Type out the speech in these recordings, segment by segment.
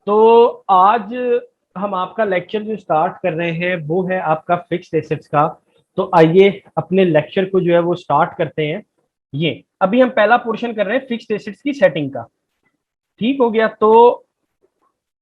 तो आज हम आपका लेक्चर जो स्टार्ट कर रहे हैं वो है आपका फिक्स्ड एसेट्स का। तो आइए अपने लेक्चर को जो है वो स्टार्ट करते हैं। ये अभी हम पहला पोर्शन कर रहे हैं फिक्स्ड एसेट्स की सेटिंग का। ठीक हो गया। तो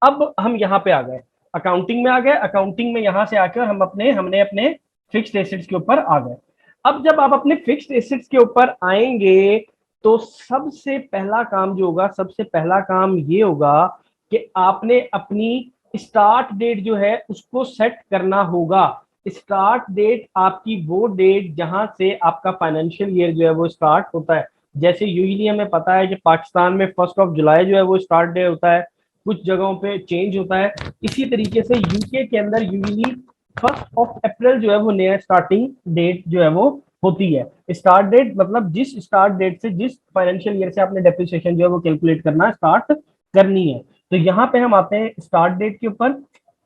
अब हम यहाँ पे आ गए, अकाउंटिंग में आ गए। अकाउंटिंग में यहाँ से आकर हमने अपने फिक्स्ड एसेट्स के ऊपर आ गए। अब जब आप अपने फिक्स्ड एसेट्स के ऊपर आएंगे तो सबसे पहला काम जो होगा, सबसे पहला काम ये होगा कि आपने अपनी स्टार्ट डेट जो है उसको सेट करना होगा। स्टार्ट डेट आपकी वो डेट जहां से आपका फाइनेंशियल ईयर जो है वो स्टार्ट होता है। जैसे यूजली हमें पता है कि पाकिस्तान में 1 जुलाई जो है वो स्टार्ट डे होता है, कुछ जगहों पे चेंज होता है। इसी तरीके से यूके के अंदर यूजली 1 अप्रैल जो है वो नया स्टार्टिंग डेट जो है वो होती है। स्टार्ट डेट मतलब जिस स्टार्ट डेट से, जिस फाइनेंशियल ईयर से आपने डेप्रिसिएशन जो है वो कैलकुलेट करना स्टार्ट करनी है। तो यहाँ पे हम आते हैं स्टार्ट डेट के ऊपर,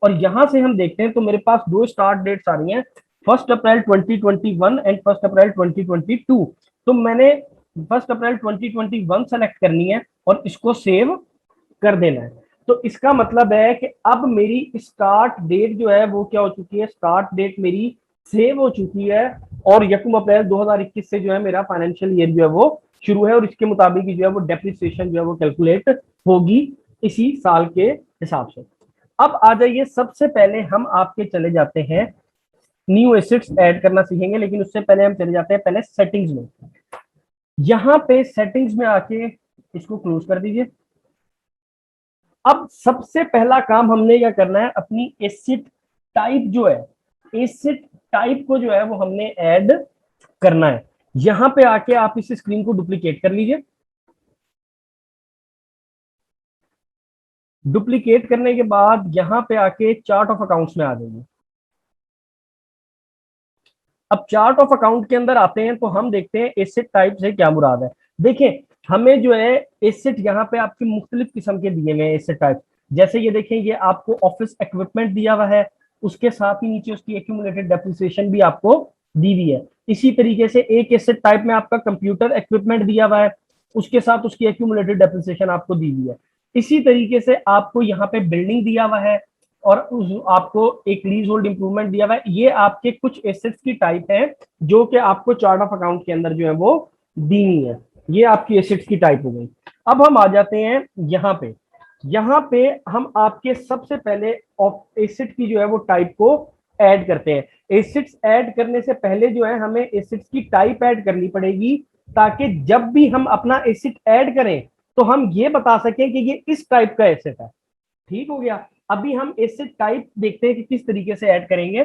और यहां से हम देखते हैं तो मेरे पास दो स्टार्ट डेट्स आ रही हैं, 1 अप्रैल 2021 एंड 1 अप्रैल 2022। तो मैंने 1 अप्रैल 2021 सेलेक्ट करनी है और इसको सेव कर देना है। तो इसका मतलब है कि अब मेरी स्टार्ट डेट जो है वो क्या हो चुकी है, स्टार्ट डेट मेरी सेव हो चुकी है। और 1 अप्रैल 2021 से जो है मेरा फाइनेंशियल ईयर जो है वो शुरू है, और इसके मुताबिक जो है वो डेप्रिसिएशन जो है वो कैलकुलेट होगी इसी साल के हिसाब से। अब आ जाइए, सबसे पहले हम आपके चले जाते हैं, न्यू एसेट्स ऐड करना सीखेंगे, लेकिन उससे पहले हम चले जाते हैं पहले सेटिंग्स में। यहां पे सेटिंग्स में आके इसको क्लोज कर दीजिए। अब सबसे पहला काम हमने क्या करना है, अपनी एसेट टाइप जो है, एसेट टाइप को जो है वो हमने ऐड करना है। यहां पे आके आप इस स्क्रीन को डुप्लीकेट कर लीजिए। डुप्लीकेट करने के बाद यहां पे आके चार्ट ऑफ अकाउंट्स में आ जाइए। अब चार्ट ऑफ अकाउंट के अंदर आते हैं तो हम देखते हैं एसेट टाइप से क्या मुराद है। देखिए, हमें जो है एसेट यहाँ पे आपकी मुख्तलिफ किस्म के दिए हुए हैं एसेट टाइप। जैसे ये देखें, ये आपको ऑफिस इक्विपमेंट दिया हुआ है, उसके साथ ही नीचे उसकी एक्यूमुलेटेड डेप्रिसिएशन भी आपको दी हुई है। इसी तरीके से एक एसेट टाइप में आपका कंप्यूटर इक्विपमेंट दिया हुआ है, उसके साथ उसकी एक्यूमुलेटेड डेप्रिसिएशन आपको दी हुई है। इसी तरीके से आपको यहाँ पे बिल्डिंग दिया हुआ है, और आपको एक लीज होल्ड इंप्रूवमेंट दिया हुआ है। ये आपके कुछ एसेट्स की टाइप है जो कि आपको चार्ट ऑफ अकाउंट के अंदर जो है वो दी है। ये आपकी एसेट्स की टाइप हो गई। अब हम आ जाते हैं यहाँ पे। यहाँ पे हम आपके सबसे पहले एसेट की जो है वो टाइप को ऐड करते हैं। एसेट्स ऐड करने से पहले जो है हमें एसेट्स की टाइप ऐड करनी पड़ेगी, ताकि जब भी हम अपना एसेट ऐड करें तो हम ये बता सकें कि ये इस टाइप का एसेट है। ठीक हो गया। अभी हम एसेट टाइप देखते हैं कि किस तरीके से ऐड करेंगे।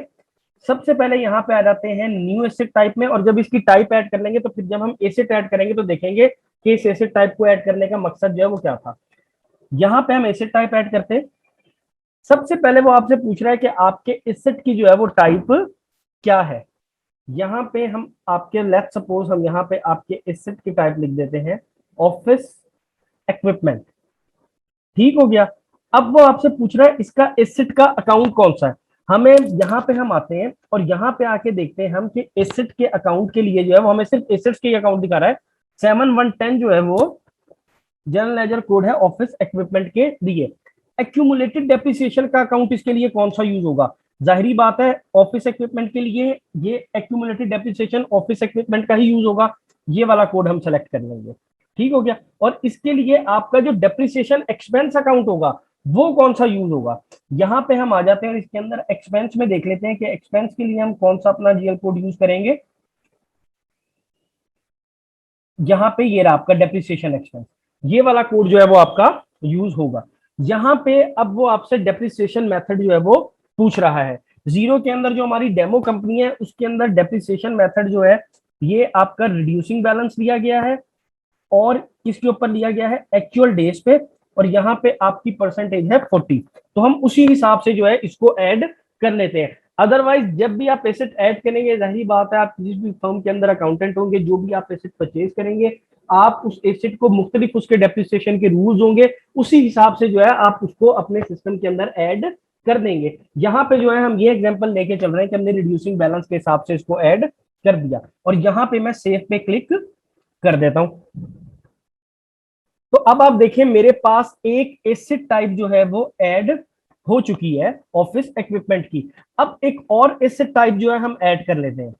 सबसे पहले यहाँ पे आ जाते हैं न्यू एसेट टाइप में, और जब इसकी टाइप ऐड कर लेंगे तो फिर जब हम एसेट ऐड करेंगे तो देखेंगे कि इस एसेट टाइप को ऐड करने का मकसद जो है वो क्या था। यहाँ पे हम एसेट टाइप ऐड करते हैं। सबसे पहले वो आपसे पूछ रहा है कि आपके एसेट की जो है वो टाइप क्या है। यहाँ पे हम आपके लेट्स सपोज हम यहाँ पे आपके एसेट की टाइप लिख देते हैं ऑफिस इक्विपमेंट। ठीक हो गया। अब वो आपसे पूछ रहा है इसका एसेट का अकाउंट कौन सा है। हमें यहाँ पे हम आते हैं और यहाँ पे आके देखते हैं हम कि एसेट के अकाउंट के लिए जो है वो हमें सिर्फ एसेट्स के अकाउंट दिखा रहा है। 7110 जो है वो जनरल लेजर कोड है ऑफिस इक्विपमेंट के लिए। एक्यूमुलेटेड डेप्रिसिएशन का अकाउंट इसके लिए कौन सा यूज होगा। जाहिरी बात है, ऑफिस इक्विपमेंट के लिए ये एक्यूमुलेटेड डेप्रिसिएशन ऑफिस इक्विपमेंट का ही यूज होगा। ये वाला कोड हम सेलेक्ट कर लेंगे। ठीक हो गया। और इसके लिए आपका जो डेप्रिसिएशन एक्सपेंस अकाउंट होगा वो कौन सा यूज होगा। यहाँ पे हम आ जाते हैं और इसके अंदर एक्सपेंस में देख लेते हैं कि एक्सपेंस के लिए हम कौन सा अपना जीएल कोड यूज करेंगे। यहाँ पे ये रहा आपका डेप्रिसिएशन एक्सपेंस, ये वाला कोड जो है वो आपका यूज होगा। यहाँ पे अब वो आपसे डेप्रिसिएशन मेथड जो है वो पूछ रहा है। जीरो के अंदर जो हमारी डेमो कंपनी है उसके अंदर डेप्रिसिएशन मेथड जो है ये आपका रिड्यूसिंग बैलेंस लिया गया है, और किसके ऊपर लिया गया है, एक्चुअल डेज पे। और यहाँ पे आपकी परसेंटेज है 40। तो हम उसी हिसाब से जो है इसको ऐड कर लेते हैं। अदरवाइज जब भी आप एसेट ऐड करेंगे, जाहिर बात है आप जिस भी फर्म के अंदर अकाउंटेंट होंगे, जो भी आप एसेट परचेज करेंगे, आप उस एसेट को मुख्तलिफ उसके डेप्रिसिएशन के रूल्स होंगे, उसी हिसाब से जो है आप उसको अपने सिस्टम के अंदर ऐड कर देंगे। यहाँ पे जो है हम ये एग्जांपल लेके चल रहे हैं कि हमने रिड्यूसिंग बैलेंस के हिसाब से इसको ऐड कर दिया, और यहाँ पे मैं सेव पे क्लिक कर देता हूं। तो अब आप देखें मेरे पास एक एसेट टाइप जो है वो ऐड हो चुकी है ऑफिस इक्विपमेंट की। अब एक और एसेट टाइप जो है हम ऐड कर लेते हैं।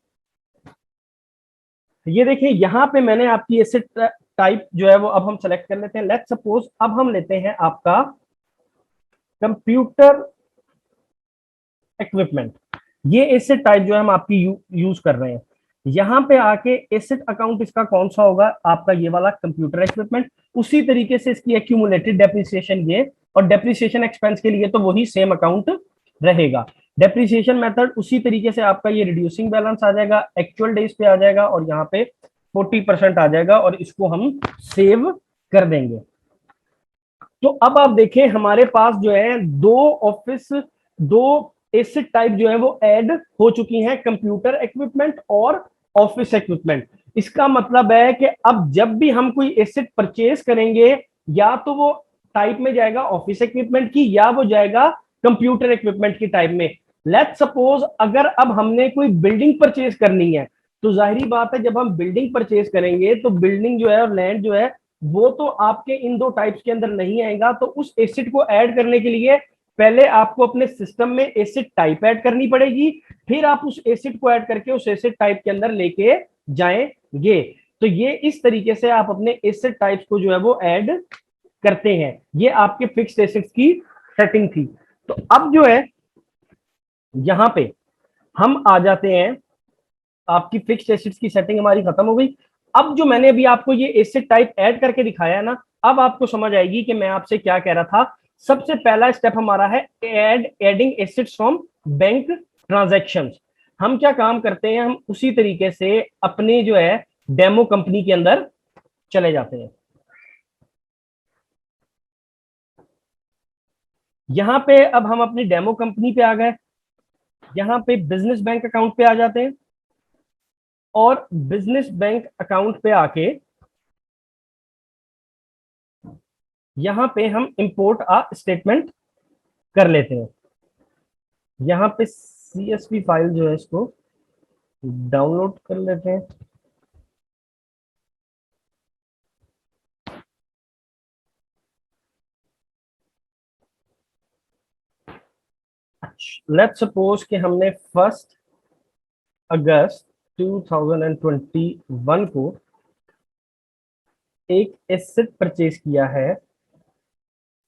ये देखिए यहां पे मैंने आपकी एसेट टाइप जो है वो अब हम सेलेक्ट कर लेते हैं। लेट्स सपोज अब हम लेते हैं आपका कंप्यूटर इक्विपमेंट। ये एसेट टाइप जो है हम आपकी यूज कर रहे हैं। यहां पे आके एसेट अकाउंट इसका कौन सा होगा, आपका ये वाला कंप्यूटर इक्विपमेंट। उसी तरीके से इसकी एक्यूमुलेटेड डेप्रिसिएशन ये, और डेप्रिसिएशन एक्सपेंस के लिए तो वही सेम अकाउंट रहेगा। डेप्रिसिएशन मेथड उसी तरीके से आपका ये रिड्यूसिंग बैलेंस आ जाएगा, एक्चुअल डेज पे आ जाएगा, और यहाँ पे 40% आ जाएगा, और इसको हम सेव कर देंगे। तो अब आप देखें हमारे पास जो है दो एसेट टाइप जो है वो ऐड हो चुकी हैं, कंप्यूटर इक्विपमेंट और ऑफिस इक्विपमेंट। इसका मतलब है कि अब जब भी हम कोई एसेट परचेज करेंगे, या तो वो टाइप में जाएगा ऑफिस इक्विपमेंट की, या वो जाएगा कंप्यूटर इक्विपमेंट की टाइप में। लेट्स सपोज अगर अब हमने कोई बिल्डिंग परचेज करनी है, तो जाहिर बात है जब हम बिल्डिंग परचेज करेंगे तो बिल्डिंग जो है और लैंड जो है वो तो आपके इन दो टाइप्स के अंदर नहीं आएगा। तो उस एसिड को ऐड करने के लिए पहले आपको अपने सिस्टम में एसिड टाइप ऐड करनी पड़ेगी, फिर आप उस एसिड को ऐड करके उस एसिड टाइप के अंदर लेके जाएंगे। तो ये इस तरीके से आप अपने एसिड टाइप्स को जो है वो ऐड करते हैं। ये आपके फिक्स्ड एसिड्स की सेटिंग थी। तो अब जो है यहां पे हम आ जाते हैं, आपकी फिक्स्ड एसिड्स की सेटिंग हमारी खत्म हो गई। अब जो मैंने अभी आपको ये एसिड टाइप ऐड करके दिखाया है ना, अब आपको समझ आएगी कि मैं आपसे क्या कह रहा था। सबसे पहला स्टेप हमारा है adding acids from bank transactions. हम क्या काम करते हैं, हम उसी तरीके से अपने जो है डेमो कंपनी के अंदर चले जाते हैं। यहां पे अब हम अपनी डेमो कंपनी पे आ गए, यहां पे बिजनेस बैंक अकाउंट पे आ जाते हैं, और बिजनेस बैंक अकाउंट पे आके यहां पे हम इंपोर्ट आ स्टेटमेंट कर लेते हैं। यहाँ पे CSV फाइल जो है इसको डाउनलोड कर लेते हैं। लेट्स सपोज कि हमने 1 अगस्त 2021 को एक एसेट परचेज किया है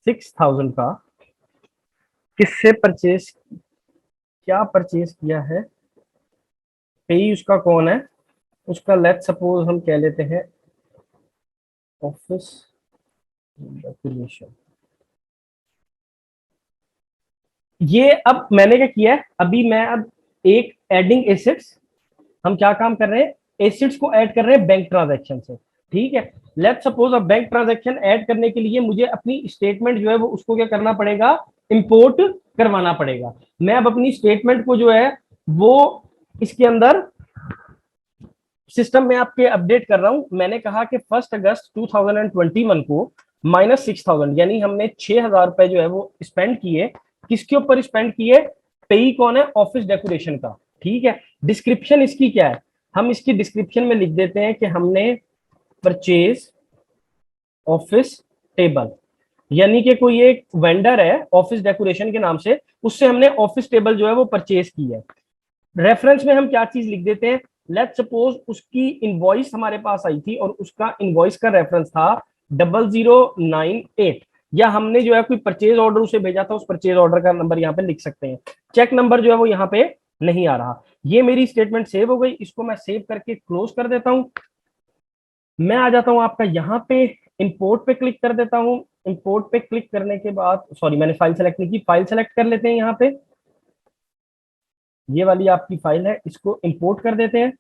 6,000 का। किससे परचेज, क्या परचेज किया है, पेई उसका कौन है, उसका लेट्स सपोज हम कह लेते हैं ऑफिस डेकोरेशन। ये अब मैंने क्या किया है, अभी मैं अब एक एडिंग एसेट्स, हम क्या काम कर रहे हैं, एसिड्स को ऐड कर रहे हैं बैंक ट्रांजैक्शन से। ठीक है, लेट्स सपोज अब बैंक ट्रांजैक्शन ऐड करने के लिए मुझे अपनी स्टेटमेंट जो है वो उसको क्या करना पड़ेगा, इंपोर्ट करवाना पड़ेगा। मैं अब अपनी स्टेटमेंट को जो है वो इसके अंदर सिस्टम में आपके अपडेट कर रहा हूं। मैंने कहा कि 1 अगस्त 2021 को -6,000, यानी हमने 6,000 रुपए जो है वो स्पेंड किए। किसके ऊपर स्पेंड किए, पेई कौन है, ऑफिस डेकोरेशन का। ठीक है, डिस्क्रिप्शन इसकी क्या है, हम इसकी डिस्क्रिप्शन में लिख देते हैं कि हमने परचेज ऑफिस टेबल, यानी कि कोई एक वेंडर है ऑफिस डेकोरेशन के नाम से, उससे हमने ऑफिस टेबल जो है वो परचेज की है। रेफरेंस में हम क्या चीज लिख देते हैं, लेट्स सपोज उसकी इनवॉइस हमारे पास आई थी और उसका इनवॉइस का रेफरेंस था 0098, या हमने जो है कोई परचेज ऑर्डर उसे भेजा था, उस परचेज ऑर्डर का नंबर यहाँ पे लिख सकते हैं। चेक नंबर जो है वो यहाँ पे नहीं आ रहा। ये मेरी स्टेटमेंट सेव हो गई, इसको मैं सेव करके क्लोज कर देता हूं। मैं आ जाता हूं आपका यहाँ पे, इंपोर्ट पे क्लिक कर देता हूं। इंपोर्ट पे क्लिक करने के बाद, सॉरी मैंने फाइल सेलेक्ट नहीं की, फाइल सेलेक्ट कर लेते हैं। यहाँ पे ये वाली आपकी फाइल है, इसको इंपोर्ट कर देते हैं।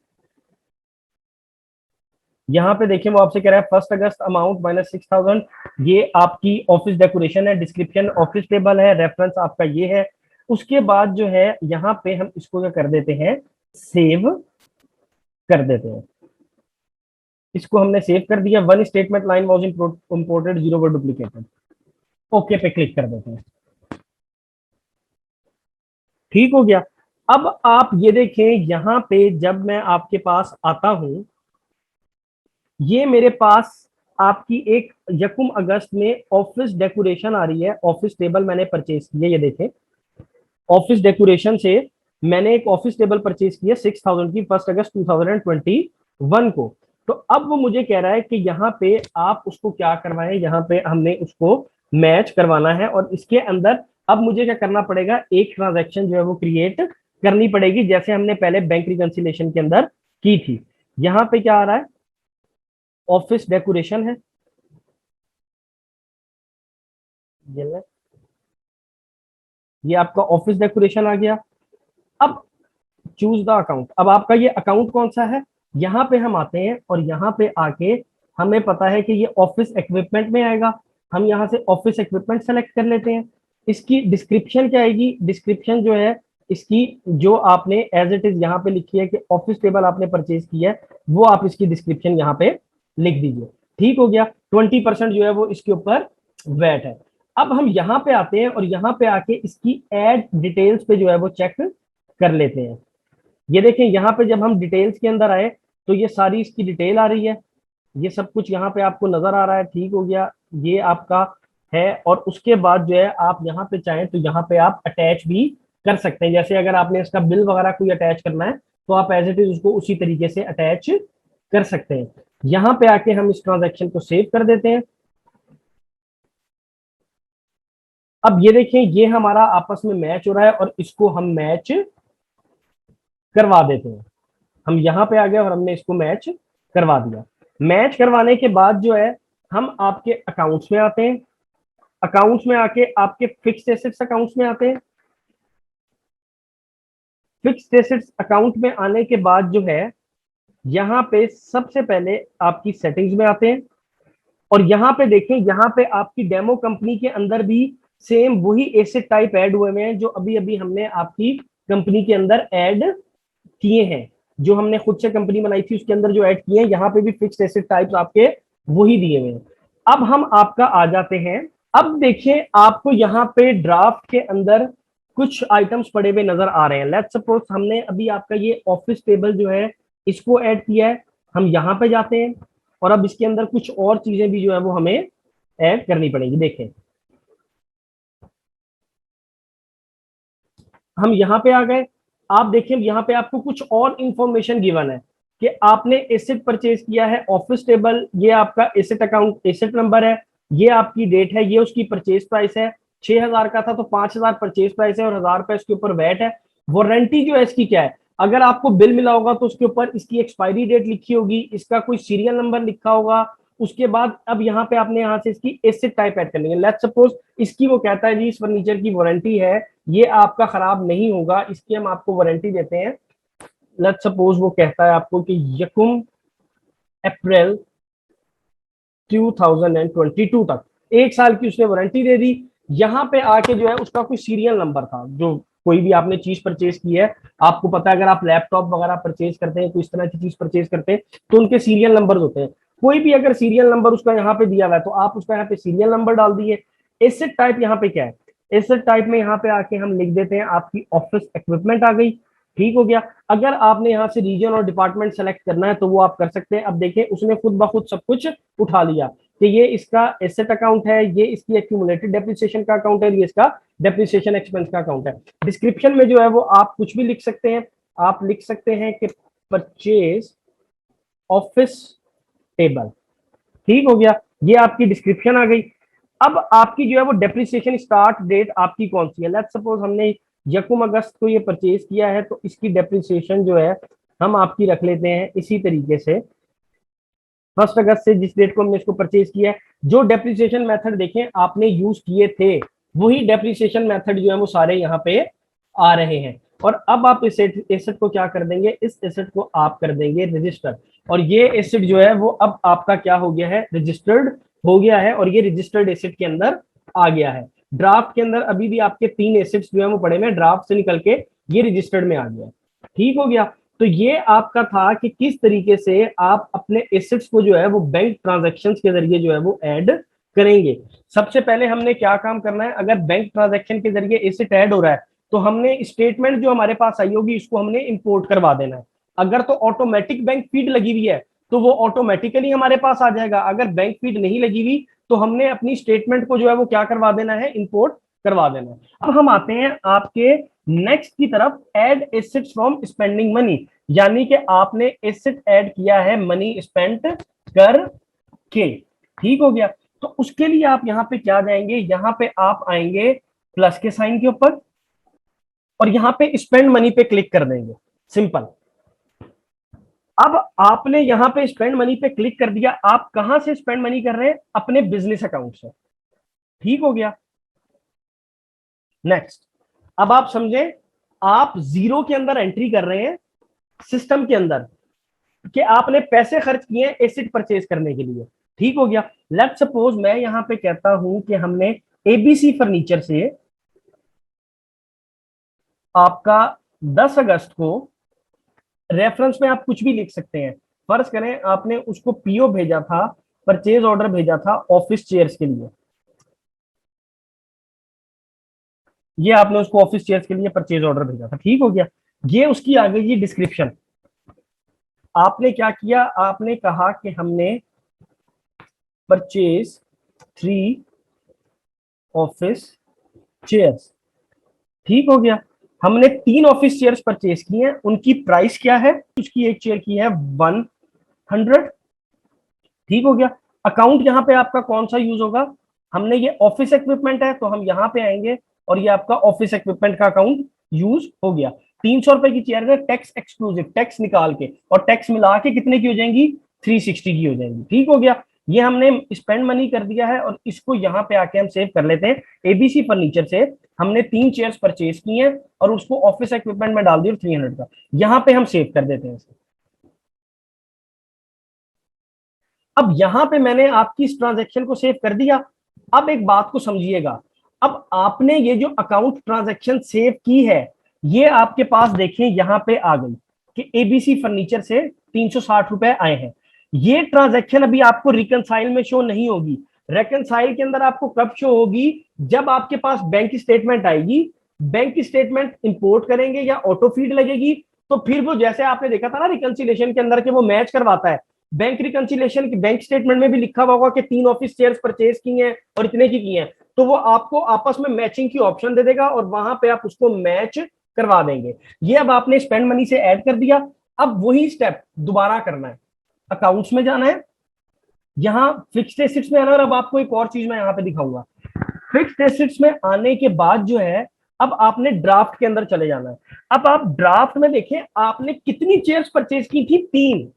यहाँ पे देखिए वो आपसे कह रहा है 1 अगस्त अमाउंट -6,000, ये आपकी ऑफिस डेकोरेशन है, डिस्क्रिप्शन ऑफिस टेबल है, रेफरेंस आपका ये है। उसके बाद जो है यहाँ पे हम इसको क्या कर देते हैं, सेव कर देते हैं। इसको हमने सेव कर दिया। One statement line was imported, 0 were duplicated. Okay पे क्लिक कर देते हैं। ठीक हो गया। अब आप ये देखें यहाँ पे जब मैं आपके पास आता हूं, ये मेरे पास आपकी एक यकुम अगस्त में ऑफिस डेकोरेशन आ रही है, ऑफिस टेबल मैंने परचेज की है, ये देखें ऑफिस डेकोरेशन से मैंने एक ऑफिस टेबल परचेज की है 6000 की 1 अगस्त 2021 को। तो अब वो मुझे कह रहा है कि यहाँ पे आप उसको क्या करवाएं, यहाँ पे हमने उसको मैच करवाना है और इसके अंदर अब मुझे क्या करना पड़ेगा, एक ट्रांजैक्शन जो है वो क्रिएट करनी पड़ेगी जैसे हमने पहले बैंक रिकंसिलेशन के अंदर की थी। यहाँ पे क्या आ रहा है, ऑफिस डेकोरेशन है, ये आपका ऑफिस डेकोरेशन आ गया। अब चूज द अकाउंट, अब आपका ये अकाउंट कौन सा है, यहाँ पे हम आते हैं और यहाँ पे आके हमें पता है कि ये ऑफिस इक्विपमेंट में आएगा, हम यहाँ से ऑफिस इक्विपमेंट सेलेक्ट कर लेते हैं। इसकी डिस्क्रिप्शन क्या आएगी, डिस्क्रिप्शन जो है इसकी जो आपने एज इट इज यहाँ पे लिखी है कि ऑफिस टेबल आपने परचेज किया है, वो आप इसकी डिस्क्रिप्शन यहाँ पे लिख दीजिए। ठीक हो गया, 20% जो है वो इसके ऊपर वैट है। अब हम यहाँ पे आते हैं और यहाँ पे आके इसकी एड डिटेल्स पे जो है वो चेक कर लेते हैं। ये देखें यहाँ पे जब हम डिटेल्स के अंदर आए तो ये सारी इसकी डिटेल आ रही है, ये सब कुछ यहाँ पे आपको नजर आ रहा है। ठीक हो गया, ये आपका है। और उसके बाद जो है आप यहाँ पे चाहें तो यहाँ पे आप अटैच भी कर सकते हैं, जैसे अगर आपने इसका बिल वगैरह कोई अटैच करना है तो आप एज इट इज उसको उसी तरीके से अटैच कर सकते हैं। यहाँ पे आके हम इस ट्रांजेक्शन को सेव कर देते हैं। अब ये देखें ये हमारा आपस में मैच हो रहा है और इसको हम मैच करवा देते हैं। हम यहाँ पे आ गए और हमने इसको मैच करवा दिया। मैच करवाने के बाद जो है हम आपके अकाउंट्स में आते हैं, अकाउंट्स में आके आपके फिक्स्ड एसेट्स अकाउंट्स में आते हैं। फिक्स्ड एसेट्स अकाउंट में आने के बाद जो है यहाँ पे सबसे पहले आपकी सेटिंग्स में आते हैं और यहाँ पे देखें, यहाँ पे आपकी डेमो कंपनी के अंदर भी सेम वही एसेट टाइप ऐड हुए हैं जो अभी अभी हमने आपकी कंपनी के अंदर ऐड किए हैं। जो हमने खुद से कंपनी बनाई थी उसके अंदर जो ऐड किए हैं, यहाँ पे भी फिक्स्ड एसेट टाइप्स आपके वही दिए हुए हैं। अब हम आपका आ जाते हैं, अब देखिए आपको यहाँ पे ड्राफ्ट के अंदर कुछ आइटम्स पड़े हुए नजर आ रहे हैं। लेट्स सपोज हमने अभी आपका ये ऑफिस टेबल जो है इसको ऐड किया है, हम यहाँ पे जाते हैं और अब इसके अंदर कुछ और चीजें भी जो है वो हमें ऐड करनी पड़ेगी। देखें हम यहाँ पे आ गए, आप देखिए यहाँ पे आपको कुछ और इंफॉर्मेशन गिवन है कि आपने एसेट परचेज किया है ऑफिस टेबल, ये आपका एसेट अकाउंट एसेट नंबर है, ये आपकी डेट है, ये उसकी परचेज प्राइस है, 6000 का था तो 5000 परचेज प्राइस है और 1000 रुपए इसके ऊपर वैट है। वारंटी जो है इसकी क्या है, अगर आपको बिल मिला होगा तो उसके ऊपर इसकी एक्सपायरी डेट लिखी होगी, इसका कोई सीरियल नंबर लिखा होगा। उसके बाद अब यहाँ पे आपने यहाँ से इसकी एसेट टाइप ऐड करनी है। लेट्स सपोज इसकी वो कहता है जी इस फर्नीचर की वारंटी है, ये आपका खराब नहीं होगा, इसकी हम आपको वारंटी देते हैं। लेट्स सपोज वो कहता है आपको कि यकुम अप्रैल 2022 तक 1 साल की उसने वारंटी दे दी। यहाँ पे आके जो है उसका कोई सीरियल नंबर था, जो कोई भी आपने चीज परचेज की है, आपको पता है अगर आप लैपटॉप वगैरह परचेज करते हैं, कोई इस तरह की चीज परचेज करते हैं तो उनके सीरियल नंबर होते हैं। कोई भी अगर सीरियल नंबर उसका यहाँ पे दिया हुआ है तो आप उसका यहाँ पे सीरियल नंबर डाल दिए। एसेट टाइप यहाँ पे क्या है, एसेट टाइप में यहाँ पे आके हम लिख देते हैं आपकी ऑफिस इक्विपमेंट आ गई। ठीक हो गया, अगर आपने यहाँ से रीजन और डिपार्टमेंट सेलेक्ट करना है तो वो आप कर सकते हैं। अब देखिए उसने खुद ब खुद सब कुछ उठा लिया कि ये इसका एसेट अकाउंट है, ये इसकी एक्यूमुलेटेड डेप्रिसिएशन का अकाउंट है, ये इसका डेप्रिसिएशन एक्सपेंस का अकाउंट है। डिस्क्रिप्शन में जो है वो आप कुछ भी लिख सकते हैं, आप लिख सकते हैं कि परचेज ऑफिस टेबल। ठीक हो गया, ये आपकी डिस्क्रिप्शन आ गई। अब आपकी जो है वो डेप्रिसिएशन स्टार्ट डेट आपकी कौन सी है, लेट्स सपोज हमने यकुम अगस्त को ये परचेज किया है तो इसकी डेप्रिसिएशन जो है हम आपकी रख लेते हैं इसी तरीके से 1 अगस्त से, जिस डेट को हमने इसको परचेज किया है। जो डेप्रिसिएशन मेथड देखें आपने यूज किए थे वही डेप्रिसिएशन मेथड जो है वो सारे यहाँ पे आ रहे हैं। और अब आप इस एसेट को क्या कर देंगे, इस एसेट को आप कर देंगे रजिस्टर, और ये एसेट जो है वो अब आपका क्या हो गया है, रजिस्टर्ड हो गया है और ये रजिस्टर्ड एसेट के अंदर आ गया है। ड्राफ्ट के अंदर अभी भी आपके 3 एसेट्स जो है वो पड़े हैं, ड्राफ्ट से निकल के ये रजिस्टर्ड में आ गया। ठीक हो गया, तो ये आपका था कि किस तरीके से आप अपने एसेट्स को जो है वो बैंक ट्रांजैक्शंस के जरिए जो है वो ऐड करेंगे। सबसे पहले हमने क्या काम करना है, अगर बैंक ट्रांजैक्शन के जरिए एसेट ऐड हो रहा है तो हमने स्टेटमेंट जो हमारे पास आई होगी इसको हमने इंपोर्ट करवा देना है। अगर तो ऑटोमेटिक बैंक फीड लगी हुई है तो वो ऑटोमेटिकली हमारे पास आ जाएगा। अगर बैंक फीड नहीं लगी हुई तो हमने अपनी स्टेटमेंट को जो है वो क्या करवा देना है, इंपोर्ट करवा देना है। अब हम आते हैं आपके नेक्स्ट की तरफ, add assets from spending money, यानी कि आपने एसेट ऐड किया है मनी स्पेंट करके। ठीक हो गया। तो उसके लिए आप यहां पे क्या जाएंगे, यहां पे आप आएंगे प्लस के साइन के ऊपर और यहां पे स्पेंड मनी पे क्लिक कर देंगे, सिंपल। अब आपने यहां पे स्पेंड मनी पे क्लिक कर दिया, आप कहां से स्पेंड मनी कर रहे हैं, अपने बिजनेस अकाउंट से। ठीक हो गया। नेक्स्ट, अब आप समझे, आप जीरो के अंदर एंट्री कर रहे हैं सिस्टम के अंदर कि आपने पैसे खर्च किए एसिड परचेज करने के लिए। ठीक हो गया। लेट्स सपोज मैं यहां पे कहता हूं कि हमने एबीसी फर्नीचर से आपका 10 अगस्त को, रेफरेंस में आप कुछ भी लिख सकते हैं, फर्ज करें आपने उसको पीओ भेजा था, परचेज ऑर्डर भेजा था ऑफिस चेयर्स के लिए, ये आपने उसको ऑफिस चेयर्स के लिए परचेज ऑर्डर भेजा था। ठीक हो गया। ये उसकी आ गई ये डिस्क्रिप्शन। आपने क्या किया, आपने कहा कि हमने परचेज 3 ऑफिस चेयर्स। ठीक हो गया। हमने 3 ऑफिस चेयर्स परचेज की हैं, उनकी प्राइस क्या है, उसकी एक चेयर की है 100। ठीक हो गया। अकाउंट यहां पे आपका कौन सा यूज होगा, हमने ये ऑफिस इक्विपमेंट है तो हम यहां पे आएंगे और ये आपका ऑफिस इक्विपमेंट का अकाउंट यूज हो गया। 300 रुपए की चेयर है, टैक्स एक्सक्लूसिव, टैक्स निकाल के और टैक्स मिला के कितने की हो जाएंगी, 360 की हो जाएंगी। ठीक हो गया। ये हमने स्पेंड मनी कर दिया है और इसको यहाँ पे आके हम सेव कर लेते हैं। एबीसी फर्नीचर से हमने 3 चेयर्स परचेज की हैं और उसको ऑफिस इक्विपमेंट में डाल दिया 300 का, यहाँ पे हम सेव कर देते हैं। अब यहां पे मैंने आपकी इस ट्रांजैक्शन को सेव कर दिया। अब एक बात को समझिएगा, अब आपने ये जो अकाउंट ट्रांजैक्शन सेव की है, ये आपके पास देखें यहां पे आ गई कि एबीसी फर्नीचर से 360 रुपए आए हैं। ये ट्रांजैक्शन अभी आपको रिकनसाइल में शो नहीं होगी। रिकनसाइल के अंदर आपको कब शो होगी, जब आपके पास बैंक स्टेटमेंट आएगी, बैंक स्टेटमेंट इंपोर्ट करेंगे या ऑटो फीड लगेगी, तो फिर वो जैसे आपने देखा था ना रिकंसिलेशन के अंदर के वो मैच करवाता है। बैंक रिकंसिलेशन की बैंक स्टेटमेंट में भी लिखा हुआ होगा कि 3 ऑफिस चेयर्स परचेज की हैं और इतने की हैं, तो वो आपको आपस में मैचिंग की ऑप्शन दे देगा और वहां पे आप उसको मैच करवा देंगे। ये अब आपने स्पेंड मनी से ऐड कर दिया। अब वही स्टेप दोबारा करना है, अकाउंट्स में जाना है, यहाँ फिक्स्ड एसेट्स में आना। और अब आपको एक और चीज मैं यहाँ पे दिखाऊंगा, फिक्स्ड एसेट्स में आने के बाद जो है, अब आपने ड्राफ्ट के अंदर चले जाना है। अब आप ड्राफ्ट में देखें आपने कितनी चेयर्स परचेज की थी, 3।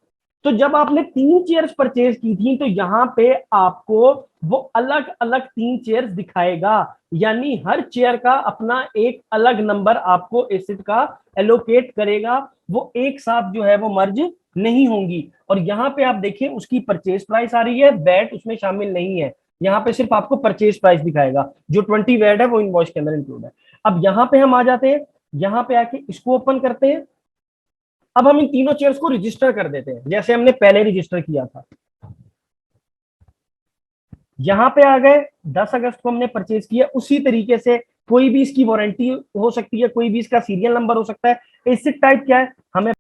तो जब आपने 3 चेयर्स परचेज की थी तो यहां पे आपको वो अलग अलग 3 चेयर्स दिखाएगा, यानी हर चेयर का अपना एक अलग नंबर आपको एसेट का एलोकेट करेगा, वो एक साथ जो है वो मर्ज नहीं होंगी। और यहाँ पे आप देखें उसकी परचेज प्राइस आ रही है, वैट उसमें शामिल नहीं है, यहाँ पे सिर्फ आपको परचेज प्राइस दिखाएगा, जो 20 वैट है वो इनवॉइस के अंदर इंक्लूड है। अब यहाँ पे हम आ जाते हैं, यहाँ पे आके इसको ओपन करते हैं। अब हम इन तीनों चेयर्स को रजिस्टर कर देते हैं जैसे हमने पहले रजिस्टर किया था। यहां पे आ गए, 10 अगस्त को हमने परचेज किया, उसी तरीके से कोई भी इसकी वारंटी हो सकती है, कोई भी इसका सीरियल नंबर हो सकता है। एसिड टाइप क्या है, हमें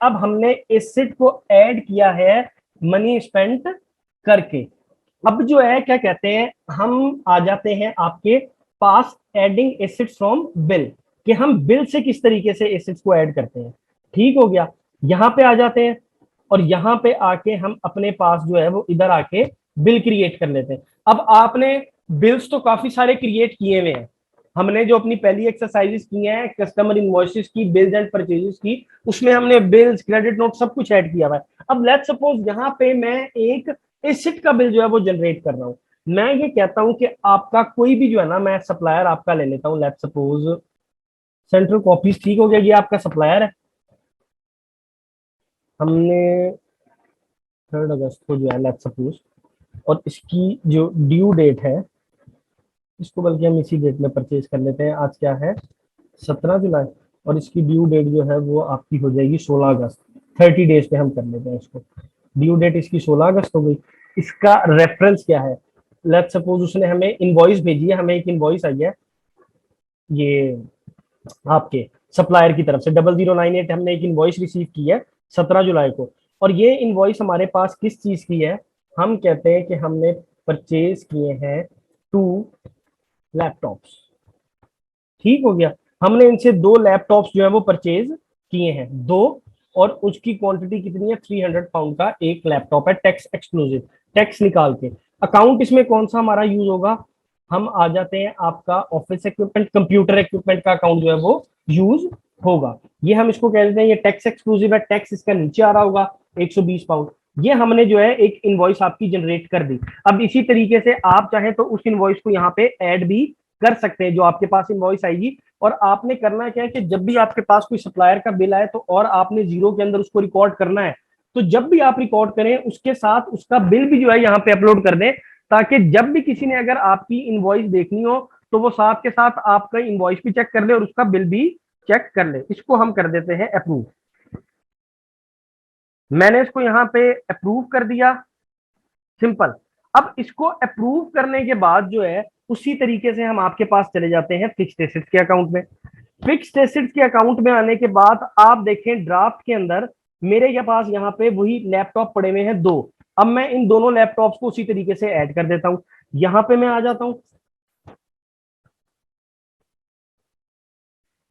अब हमने एसिड को ऐड किया है मनी स्पेंट करके। अब जो है क्या कहते हैं, हम आ जाते हैं आपके पास एडिंग एसिड्स फ्रॉम बिल, कि हम बिल से किस तरीके से एसिड्स को ऐड करते हैं। ठीक हो गया। यहां पे आ जाते हैं और यहां पे आके हम अपने पास जो है वो इधर आके बिल क्रिएट कर लेते हैं। अब आपने बिल्स तो काफी सारे क्रिएट किए हुए हैं, हमने जो अपनी पहली एक्सरसाइजेस की हैं कस्टमर इनवॉइसेस की, बिल्स एंड परचेजेस की, उसमें हमने बिल्स क्रेडिट नोट सब कुछ ऐड किया हुआ है। अब लेट्स सपोज यहाँ पे मैं एक एसिड का बिल जो है वो जनरेट कर रहा हूँ। मैं ये कहता हूं कि आपका कोई भी जो है ना, मैं सप्लायर आपका ले लेता हूँ, लेट्स सपोज सेंट्रल कॉपीज। ठीक हो गया, ये आपका सप्लायर है, हमने 3 अगस्त को जो है लेट्स सपोज, और इसकी जो ड्यू डेट है, इसको बल्कि हम इसी डेट में परचेज कर लेते हैं। आज क्या है, 17 जुलाई, और इसकी ड्यू डेट जो है वो आपकी हो जाएगी 16 अगस्त। 30 डेज पे हम कर लेते हैं इसको। ड्यू डेट इसकी 16 अगस्त हो गई। इसका रेफरेंस क्या है, लेट्स सपोज उसने हमें इनवॉइस भेजी है, हमें एक इनवॉइस आई है ये आपके सप्लायर की तरफ से 0098 हमने एक इनवॉइस रिसीव की है 17 जुलाई को। और ये इनवॉइस हमारे पास किस चीज की है, हम कहते हैं कि हमने परचेज किए हैं 2 लैपटॉप्स। ठीक हो गया, हमने इनसे 2 लैपटॉप्स जो है वो परचेज किए हैं, दो। और उसकी क्वांटिटी कितनी है, 300 पाउंड का एक लैपटॉप है, टैक्स एक्सक्लूसिव, टैक्स निकाल के। अकाउंट इसमें कौन सा हमारा यूज होगा, हम आ जाते हैं आपका ऑफिस इक्विपमेंट, कंप्यूटर इक्विपमेंट का अकाउंट जो है वो यूज होगा। ये हम इसको कह देते हैं, ये टैक्स एक्सक्लूसिव है, टैक्स इसका नीचे आ रहा होगा 120 पाउंड। ये हमने जो है एक इनवॉइस आपकी जनरेट कर दी। अब इसी तरीके से आप चाहें तो उस इनवॉइस को यहाँ पे ऐड भी कर सकते हैं, जो आपके पास इनवॉइस आएगी। और आपने करना क्या है कि जब भी आपके पास कोई सप्लायर का बिल आए तो और आपने जीरो के अंदर उसको रिकॉर्ड करना है, तो जब भी आप रिकॉर्ड करें उसके साथ उसका बिल भी जो है यहाँ पे अपलोड कर दें, ताकि जब भी किसी ने अगर आपकी इनवॉइस देखनी हो तो वो साथ के साथ आपका इनवॉइस भी चेक कर ले और उसका बिल भी चेक कर ले। इसको हम कर देते हैं अप्रूव। मैंने इसको यहाँ पे अप्रूव कर दिया, सिंपल। अब इसको अप्रूव करने के बाद जो है उसी तरीके से हम आपके पास चले जाते हैं फिक्स्ड एसेट्स के अकाउंट में। फिक्स्ड एसेट्स के अकाउंट में आने के बाद आप देखें ड्राफ्ट के अंदर मेरे के पास यहाँ पे वही लैपटॉप पड़े हुए हैं दो। अब मैं इन दोनों लैपटॉप्स को उसी तरीके से ऐड कर देता हूं। यहां पे मैं आ जाता हूं,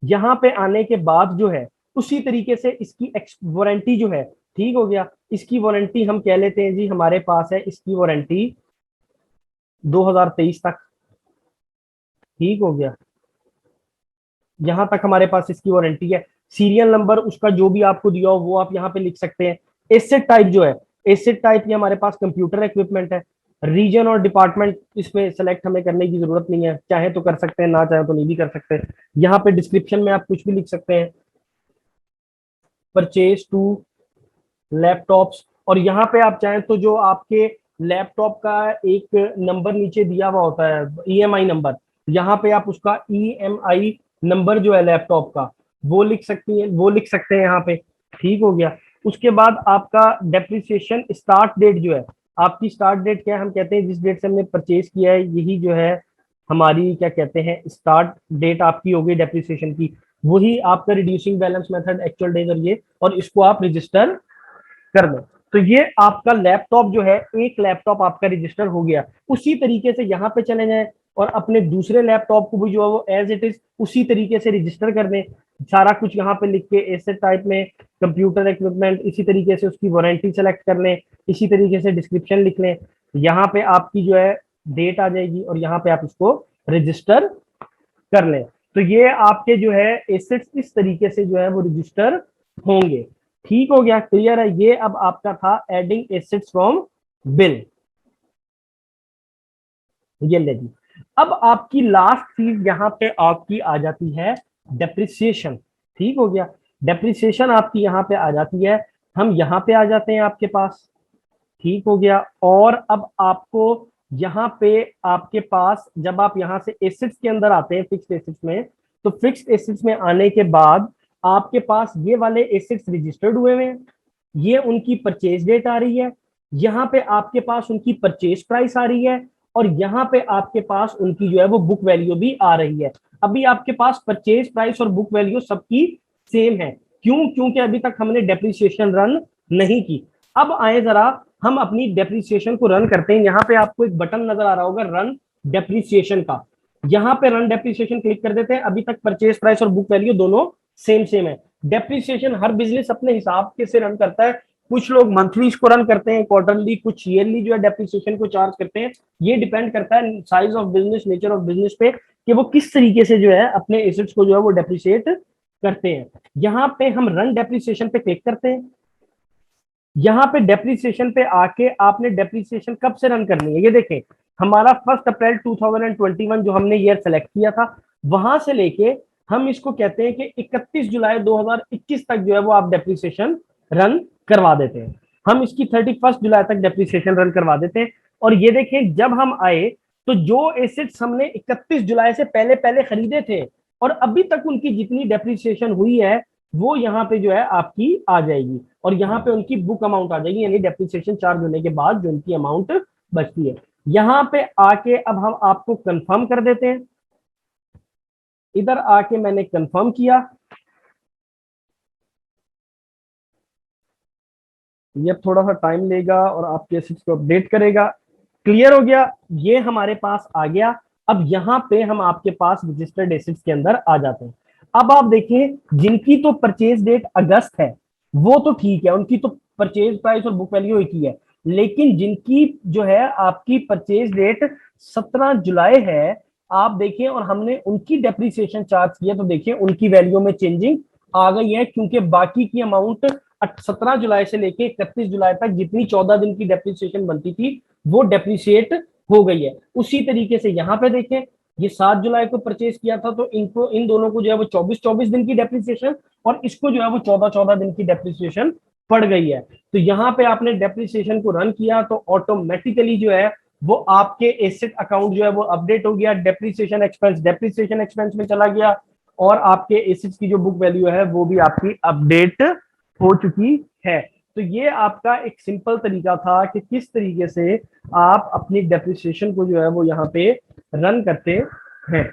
यहां पे आने के बाद जो है उसी तरीके से इसकी वारंटी जो है, ठीक हो गया, इसकी वारंटी हम कह लेते हैं जी, हमारे पास है इसकी वारंटी 2023 तक। ठीक हो गया, यहां तक हमारे पास इसकी वारंटी है। सीरियल नंबर उसका जो भी आपको दिया हो वो आप यहाँ पे लिख सकते हैं। एसेट टाइप जो है, एसेट टाइप ये हमारे पास कंप्यूटर इक्विपमेंट है। रीजन और डिपार्टमेंट इसमें सेलेक्ट हमें करने की जरूरत नहीं है, चाहे तो कर सकते हैं, ना चाहे तो नहीं भी कर सकते। यहाँ पे डिस्क्रिप्शन में आप कुछ भी लिख सकते हैं, परचेज टू लैपटॉप्स। और यहाँ पे आप चाहें तो जो आपके लैपटॉप का एक नंबर नीचे दिया हुआ होता है, ईएमआई नंबर, यहाँ पे आप उसका ईएमआई नंबर जो है लैपटॉप का वो लिख सकती है, वो लिख सकते हैं यहाँ पे। ठीक हो गया, उसके बाद आपका डेप्रिसिएशन स्टार्ट डेट जो है, आपकी स्टार्ट डेट क्या है, हम कहते हैं जिस डेट से हमने परचेज किया है यही जो है हमारी क्या कहते हैं स्टार्ट डेट आपकी होगी डेप्रिसिएशन की। वही आपका reducing balance method, actual days, और ये, और इसको आप रजिस्टर कर दो। तो ये आपका लैपटॉप जो है, एक लैपटॉप आपका रजिस्टर हो गया। उसी तरीके से यहाँ पे चले जाएं और अपने दूसरे लैपटॉप को भी जो है वो एज इट इज उसी तरीके से रजिस्टर कर दें। सारा कुछ यहाँ पे लिख के एसेट टाइप में कंप्यूटर इक्विपमेंट, इसी तरीके से उसकी वारंटी सेलेक्ट कर लें, इसी तरीके से डिस्क्रिप्शन लिख लें। यहाँ पे आपकी जो है डेट आ जाएगी और यहाँ पे आप इसको रजिस्टर कर लें। तो ये आपके जो है एसेट्स इस तरीके से जो है वो रजिस्टर होंगे। ठीक हो गया, क्लियर है। ये अब आपका था एडिंग एसेट्स फ्रॉम बिल। ये ले जी। अब आपकी लास्ट चीज यहाँ पे आपकी आ जाती है डेप्रिसिएशन। ठीक हो गया, डेप्रिसिएशन आपकी यहाँ पे आ जाती है। हम यहाँ पे आ जाते हैं आपके पास। ठीक हो गया, और अब आपको यहाँ पे आपके पास जब आप यहाँ से एसेट्स के अंदर आते हैं फिक्स्ड एसेट्स में, तो फिक्स्ड एसेट्स में आने के बाद आपके पास ये वाले एसेट्स रजिस्टर्ड हुए हैं, ये उनकी परचेज डेट आ रही है, यहाँ पे आपके पास उनकी परचेज प्राइस आ रही है, और यहाँ पे आपके पास उनकी जो है वो बुक वैल्यू भी आ रही है। अभी आपके पास परचेज प्राइस और बुक वैल्यू सबकी सेम है। क्यों? क्योंकि अभी तक हमने डेप्रिसिएशन रन नहीं की। अब आए जरा हम अपनी डेप्रिसिएशन को रन करते हैं। यहाँ पे आपको एक बटन नजर आ रहा होगा रन डेप्रिसिएशन का, यहाँ पे रन डेप्रिसिएशन क्लिक कर देते हैं। अभी तक परचेज प्राइस और बुक वैल्यू दोनों सेम सेम है। डेप्रिसिएशन हर बिजनेस अपने हिसाब के से रन करता है। कुछ लोग मंथली इसको रन करते हैं, क्वार्टरली, कुछ ईयरली जो है डेप्रिसिएशन को चार्ज करते हैं। ये डिपेंड करता है size of business, nature of business पे, कि वो किस तरीके से जो है अपने एसेट्स को जो है वो डेप्रिसिएट करते हैं। यहाँ पे हम रन डेप्रिसिएशन पे क्लिक करते हैं। यहाँ पे डेप्रिसिएशन पे आके आपने डेप्रिसिएशन कब से रन करनी है, ये देखें, हमारा 1 अप्रैल 2021 जो हमने ईयर सेलेक्ट किया था, वहां से लेके हम इसको कहते हैं कि 31 जुलाई 2021 तक जो है वो आप डेप्रिसिएशन रन करवा देते हैं। हम इसकी 31 जुलाई तक डेप्रिसिएशन रन करवा देते हैं। और ये देखें, जब हम आए तो जो एसेट्स हमने 31 जुलाई से पहले पहले खरीदे थे और अभी तक उनकी जितनी डेप्रिसिएशन हुई है वो यहाँ पे जो है आपकी आ जाएगी, और यहाँ पे उनकी बुक अमाउंट आ जाएगी, यानी डेप्रिसिएशन चार्ज होने के बाद जो उनकी अमाउंट बचती है। यहाँ पे आके अब हम आपको कंफर्म कर देते हैं। इधर आके मैंने कंफर्म किया, ये थोड़ा सा टाइम लेगा और आपके एसेट्स को अपडेट करेगा। क्लियर हो गया, ये हमारे पास आ गया। अब यहाँ पे हम आपके पास रजिस्टर्ड एसेट्स के अंदर आ जाते हैं। अब आप देखिए, जिनकी तो परचेज डेट अगस्त है वो तो ठीक है, उनकी तो परचेज प्राइस और बुक वैल्यू एक ही है। लेकिन जिनकी जो है आपकी परचेज डेट 17 जुलाई है, आप देखिए, और हमने उनकी डेप्रिसिएशन चार्ज किया तो देखिए उनकी वैल्यू में चेंजिंग आ गई है, क्योंकि बाकी की अमाउंट 17 जुलाई से लेके 31 जुलाई तक जितनी 14 दिन की डेप्रिसिएशन बनती थी वो डेप्रिशिएट हो गई है। उसी तरीके से यहाँ पे देखें, ये 7 जुलाई को परचेज किया था तो इनको, इन दोनों को जो है वो 24-24 दिन की डेप्रिसिएशन, और इसको जो है वो 14-14 दिन की डेप्रिसिएशन पड़ गई है। तो यहाँ पे आपने डेप्रिसिएशन को रन किया तो ऑटोमेटिकली जो है वो आपके एसेट अकाउंट जो है वो अपडेट हो गया, डेप्रिसिएशन एक्सपेंस में चला गया, और आपके एसेट्स की जो बुक वैल्यू है वो भी आपकी अपडेट हो चुकी है। तो ये आपका एक सिंपल तरीका था कि किस तरीके से आप अपनी डेप्रिसिएशन को जो है वो यहाँ पे रन करते हैं।